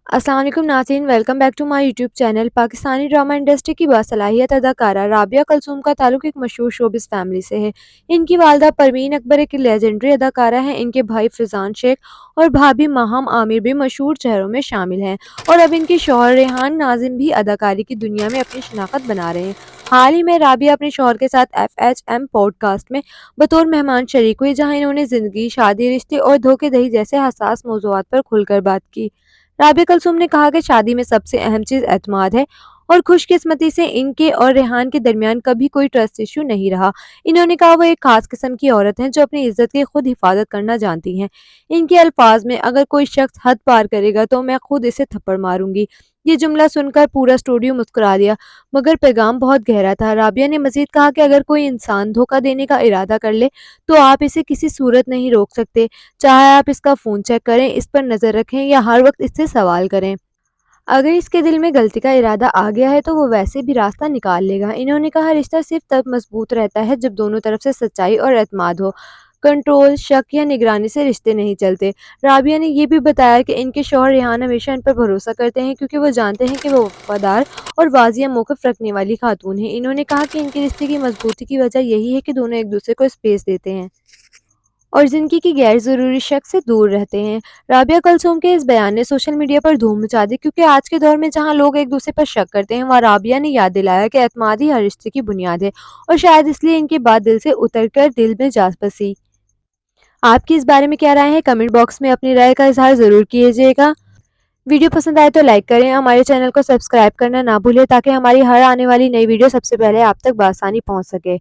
अस्सलाम वालेकुम नाज़रीन, welcome back to my YouTube channel. Pakistani drama industry की बासलाहियत अदाकारा राबिया कलसूम का ताल्लुक एक मशहूर शोबिस फैमिली से है। इनकी वालदा परवीन अकबर एक लेजेंडरी अदाकारा हैं। इनके भाई फैज़ान शेख और भाभी माहम आमिर भी मशहूर चेहरों में शामिल हैं, और अब इनके शौहर रेहान नाजिम भी अदाकारी की दुनिया में अपनी शनाख्त बना रहे हैं। हाल ही में राबिया अपने शौहर के साथ FHM पॉडकास्ट में बतौर मेहमान शरीक हुई, जहां इन्होंने जिंदगी, शादी, रिश्ते और धोखेधड़ी जैसे हसास मौज़ूआत पर खुलकर बात की। राबिया कुलसुम ने कहा कि शादी में सबसे अहम चीज़ एतमाद है, और खुशकिस्मती से इनके और रेहान के दरमियान कभी कोई ट्रस्ट इशू नहीं रहा। इन्होंने कहा वो एक खास किस्म की औरत हैं जो अपनी इज्जत की खुद हिफाजत करना जानती हैं। इनके अल्फाज में, अगर कोई शख्स हद पार करेगा तो मैं खुद इसे थप्पड़ मारूंगी। ये जुमला सुनकर पूरा स्टूडियो मुस्कुरा दिया, मगर पैगाम बहुत गहरा था। राबिया ने मजीद कहा कि अगर कोई इंसान धोखा देने का इरादा कर ले तो आप इसे किसी सूरत नहीं रोक सकते, चाहे आप इसका फ़ोन चेक करें, इस पर नज़र रखें या हर वक्त इससे सवाल करें। अगर इसके दिल में गलती का इरादा आ गया है तो वो वैसे भी रास्ता निकाल लेगा। इन्होंने कहा रिश्ता सिर्फ तब मजबूत रहता है जब दोनों तरफ से सच्चाई और एतमाद हो। कंट्रोल, शक या निगरानी से रिश्ते नहीं चलते। राबिया ने ये भी बताया कि इनके शौहर रेहान हमेशा इन पर भरोसा करते हैं, क्योंकि वो जानते हैं कि वो वफादार और वाजिया मौक़िफ़ रखने वाली खातून है। इन्होंने कहा कि इनके रिश्ते की मजबूती की वजह यही है कि दोनों एक दूसरे को स्पेस देते हैं और ज़िंदगी की गैर ज़रूरी शक से दूर रहते हैं। राबिया कुलसुम के इस बयान ने सोशल मीडिया पर धूम मचा दी, क्योंकि आज के दौर में जहां लोग एक दूसरे पर शक करते हैं, वहाँ राबिया ने याद दिलाया कि एतमाद ही हर रिश्ते की बुनियाद है, और शायद इसलिए इनकी बात दिल से उतर कर दिल में जा बसी। आपकी इस बारे में क्या राय है? कमेंट बॉक्स में अपनी राय का इजहार ज़रूर कीजिएगा। वीडियो पसंद आए तो लाइक करें, हमारे चैनल को सब्सक्राइब करना ना भूलें ताकि हमारी हर आने वाली नई वीडियो सबसे पहले आप तक बआसानी पहुँच सके।